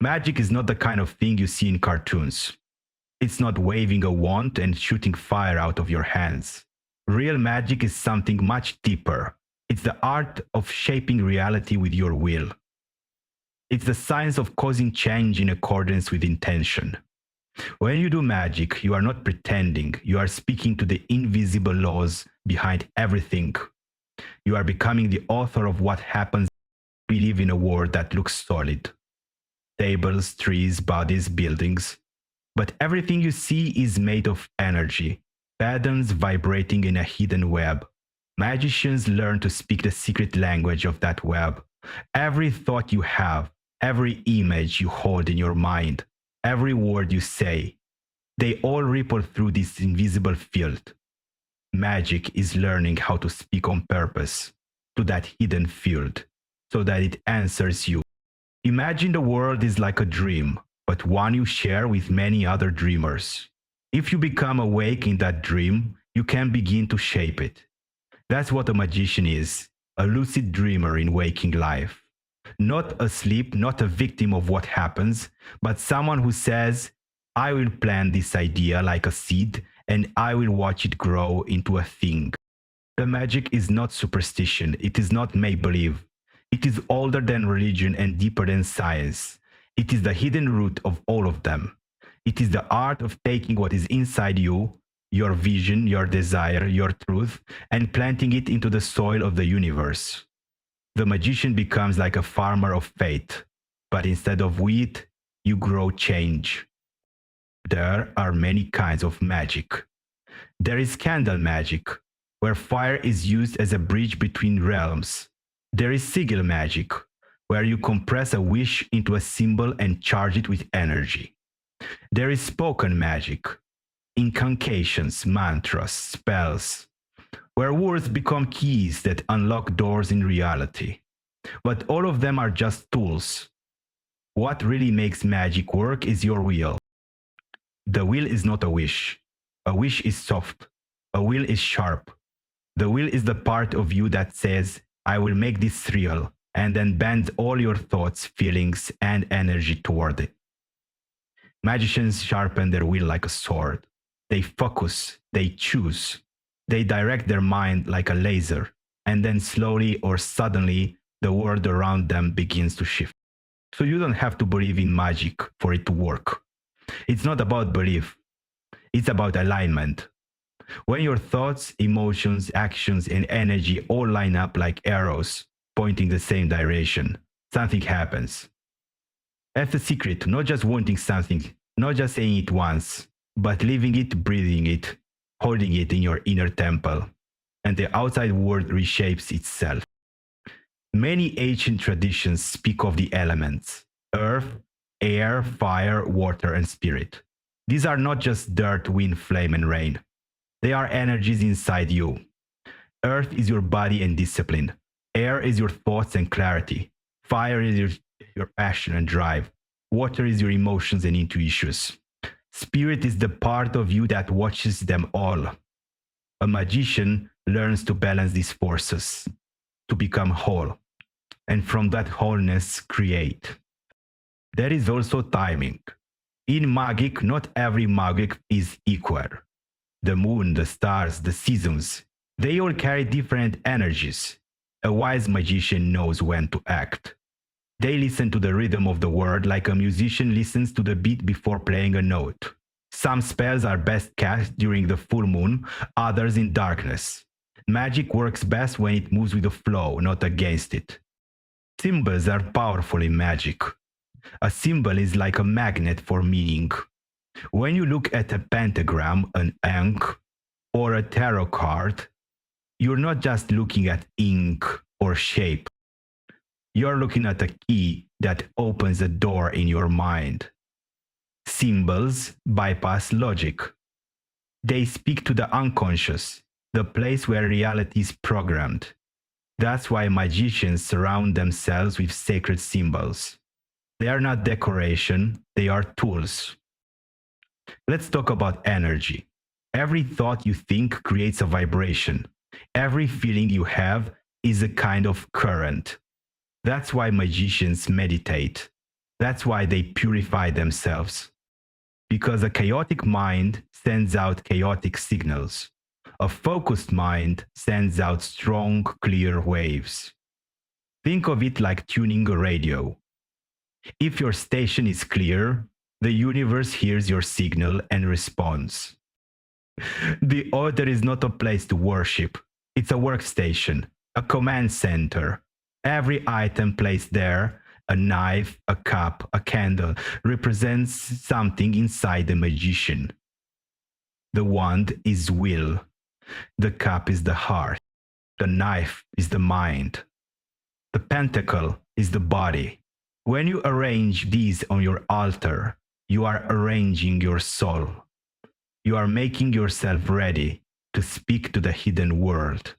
Magic is not the kind of thing you see in cartoons. It's not waving a wand and shooting fire out of your hands. Real magic is something much deeper. It's the art of shaping reality with your will. It's the science of causing change in accordance with intention. When you do magic, you are not pretending, you are speaking to the invisible laws behind everything. You are becoming the author of what happens. We live in a world that looks solid. Tables, trees, bodies, buildings. But everything you see is made of energy, patterns vibrating in a hidden web. Magicians learn to speak the secret language of that web. Every thought you have, every image you hold in your mind, every word you say, they all ripple through this invisible field. Magic is learning how to speak on purpose to that hidden field so that it answers you. Imagine the world is like a dream, but one you share with many other dreamers. If you become awake in that dream, you can begin to shape it. That's what a magician is, a lucid dreamer in waking life. Not asleep, not a victim of what happens, but someone who says, I will plant this idea like a seed and I will watch it grow into a thing. The magic is not superstition, it is not make-believe. It is older than religion and deeper than science. It is the hidden root of all of them. It is the art of taking what is inside you, your vision, your desire, your truth, and planting it into the soil of the universe. The magician becomes like a farmer of faith, but instead of wheat, you grow change. There are many kinds of magic. There is candle magic, where fire is used as a bridge between realms. There is sigil magic, where you compress a wish into a symbol and charge it with energy. There is spoken magic, incantations, mantras, spells, where words become keys that unlock doors in reality. But all of them are just tools. What really makes magic work is your will. The will is not a wish. A wish is soft. A will is sharp. The will is the part of you that says, I will make this real, and then bend all your thoughts, feelings, and energy toward it. Magicians sharpen their will like a sword. They focus, they choose, they direct their mind like a laser, and then slowly or suddenly, the world around them begins to shift. So you don't have to believe in magic for it to work. It's not about belief, it's about alignment. When your thoughts, emotions, actions, and energy all line up like arrows, pointing the same direction, something happens. That's the secret, not just wanting something, not just saying it once, but living it, breathing it, holding it in your inner temple, and the outside world reshapes itself. Many ancient traditions speak of the elements: earth, air, fire, water, and spirit. These are not just dirt, wind, flame, and rain. They are energies inside you. Earth is your body and discipline. Air is your thoughts and clarity. Fire is your passion and drive. Water is your emotions and intuitions. Spirit is the part of you that watches them all. A magician learns to balance these forces, to become whole, and from that wholeness create. There is also timing. In Magick, not every magic is equal. The moon, the stars, the seasons, they all carry different energies. A wise magician knows when to act. They listen to the rhythm of the world like a musician listens to the beat before playing a note. Some spells are best cast during the full moon, others in darkness. Magic works best when it moves with the flow, not against it. Symbols are powerful in magic. A symbol is like a magnet for meaning. When you look at a pentagram, an ankh, or a tarot card, you're not just looking at ink or shape. You're looking at a key that opens a door in your mind. Symbols bypass logic. They speak to the unconscious, the place where reality is programmed. That's why magicians surround themselves with sacred symbols. They are not decoration, they are tools. Let's talk about energy. Every thought you think creates a vibration. Every feeling you have is a kind of current. That's why magicians meditate. That's why they purify themselves. Because a chaotic mind sends out chaotic signals. A focused mind sends out strong, clear waves. Think of it like tuning a radio. If your station is clear, the universe hears your signal and responds. The altar is not a place to worship. It's a workstation, a command center. Every item placed there, a knife, a cup, a candle, represents something inside the magician. The wand is will. The cup is the heart. The knife is the mind. The pentacle is the body. When you arrange these on your altar, you are arranging your soul. You are making yourself ready to speak to the hidden world.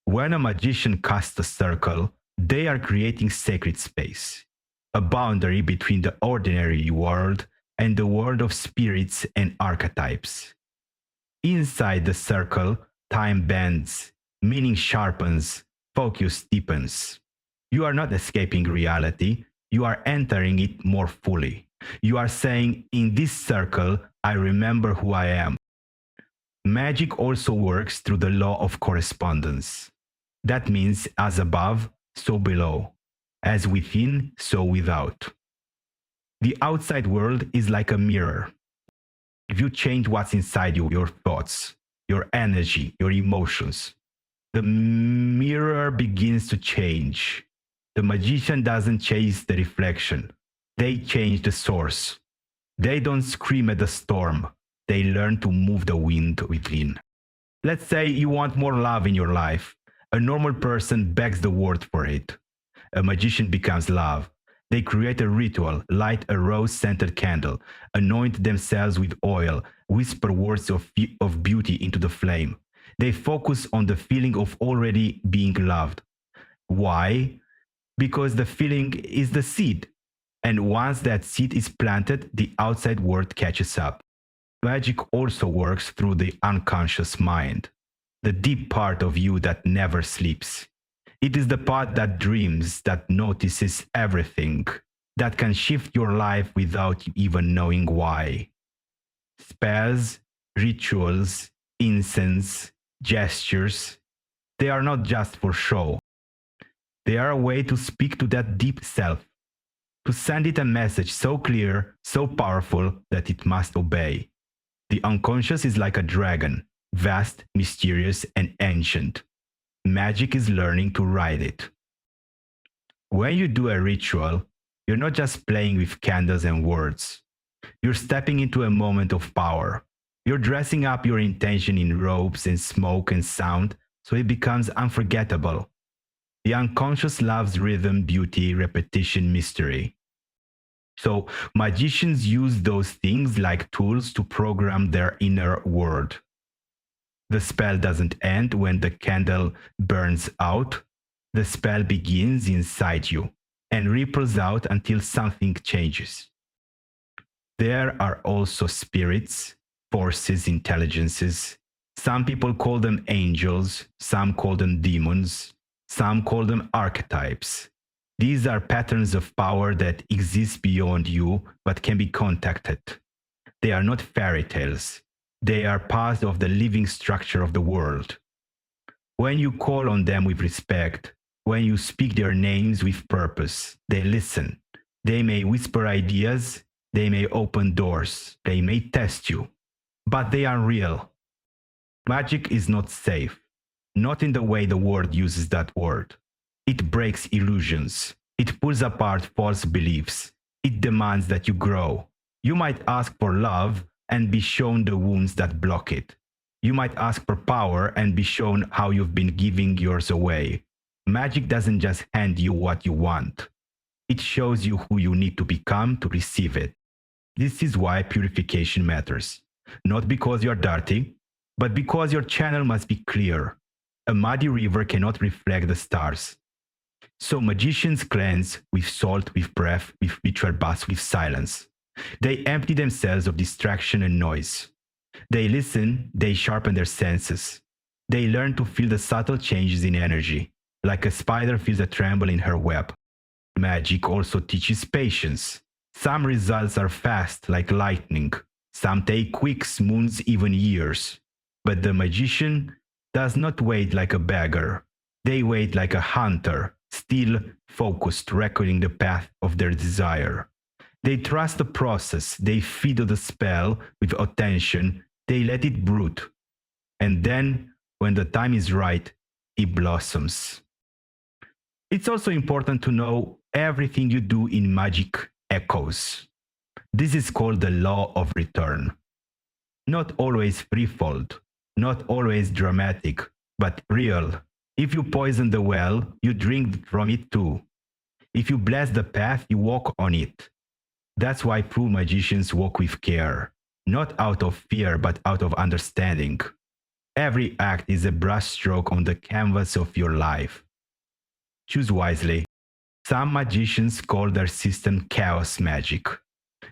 When a magician casts a circle, they are creating sacred space, a boundary between the ordinary world and the world of spirits and archetypes. Inside the circle, time bends, meaning sharpens, focus deepens. You are not escaping reality, you are entering it more fully. You are saying, in this circle, I remember who I am. Magic also works through the law of correspondence. That means as above, so below. As within, so without. The outside world is like a mirror. If you change what's inside you, your thoughts, your energy, your emotions, the mirror begins to change. The magician doesn't chase the reflection. They change the source. They don't scream at the storm. They learn to move the wind within. Let's say you want more love in your life. A normal person begs the word for it. A magician becomes love. They create a ritual, light a rose-scented candle, anoint themselves with oil, whisper words of beauty into the flame. They focus on the feeling of already being loved. Why? Because the feeling is the seed. And once that seed is planted, the outside world catches up. Magic also works through the unconscious mind, the deep part of you that never sleeps. It is the part that dreams, that notices everything, that can shift your life without you even knowing why. Spells, rituals, incense, gestures, they are not just for show. They are a way to speak to that deep self, to send it a message so clear, so powerful that it must obey. The unconscious is like a dragon, vast, mysterious, and ancient. Magic is learning to ride it. When you do a ritual, you're not just playing with candles and words. You're stepping into a moment of power. You're dressing up your intention in robes and smoke and sound so it becomes unforgettable. The unconscious loves rhythm, beauty, repetition, mystery. So magicians use those things like tools to program their inner world. The spell doesn't end when the candle burns out. The spell begins inside you and ripples out until something changes. There are also spirits, forces, intelligences. Some people call them angels, some call them demons, some call them archetypes. These are patterns of power that exist beyond you but can be contacted. They are not fairy tales. They are part of the living structure of the world. When you call on them with respect, when you speak their names with purpose, they listen. They may whisper ideas, they may open doors, they may test you, but they are real. Magic is not safe, not in the way the world uses that word. It breaks illusions. It pulls apart false beliefs. It demands that you grow. You might ask for love and be shown the wounds that block it. You might ask for power and be shown how you've been giving yours away. Magic doesn't just hand you what you want. It shows you who you need to become to receive it. This is why purification matters. Not because you're dirty, but because your channel must be clear. A muddy river cannot reflect the stars. So magicians cleanse with salt, with breath, with ritual baths, with silence. They empty themselves of distraction and noise. They listen, they sharpen their senses. They learn to feel the subtle changes in energy, like a spider feels a tremble in her web. Magic also teaches patience. Some results are fast, like lightning. Some take weeks, months, even years. But the magician does not wait like a beggar. They wait like a hunter, still focused, recording the path of their desire. They trust the process, they feed the spell with attention, they let it brood. And then, when the time is right, it blossoms. It's also important to know everything you do in magic echoes. This is called the law of return. Not always threefold, not always dramatic, but real. If you poison the well, you drink from it too. If you bless the path, you walk on it. That's why true magicians walk with care, not out of fear, but out of understanding. Every act is a brushstroke on the canvas of your life. Choose wisely. Some magicians call their system chaos magic.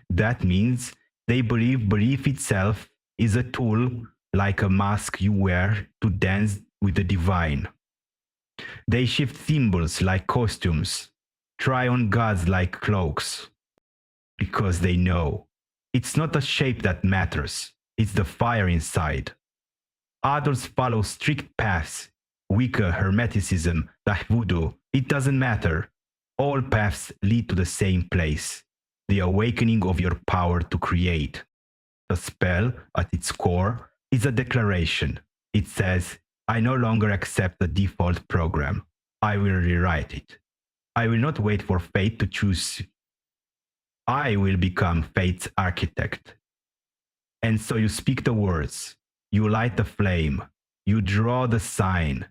That means they believe belief itself is a tool, like a mask you wear to dance with the divine. They shift symbols like costumes, try on gods like cloaks, because they know it's not the shape that matters, it's the fire inside. Others follow strict paths, Wicca, Hermeticism, like voodoo. It doesn't matter. All paths lead to the same place, the awakening of your power to create. The spell, at its core, is a declaration. It says, I no longer accept the default program. I will rewrite it. I will not wait for fate to choose. I will become fate's architect. And so you speak the words, you light the flame, you draw the sign,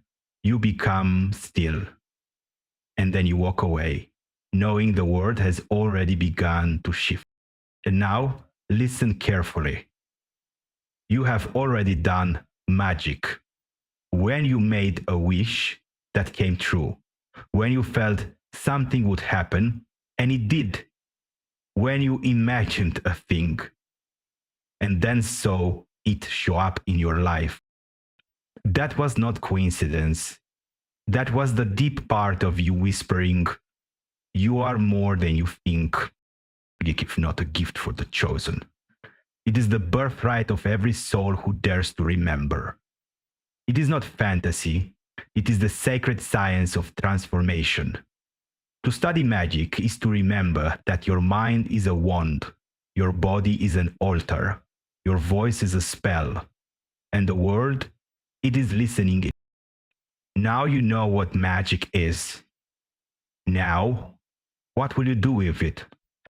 you become still. And then you walk away, knowing the world has already begun to shift. And now, listen carefully. You have already done magic. When you made a wish that came true, when you felt something would happen, and it did, when you imagined a thing, and then saw it show up in your life. That was not coincidence. That was the deep part of you whispering, you are more than you think, if not a gift for the chosen. It is the birthright of every soul who dares to remember. It is not fantasy, it is the sacred science of transformation. To study magic is to remember that your mind is a wand, your body is an altar, your voice is a spell, and the world, it is listening. Now you know what magic is. Now, what will you do with it?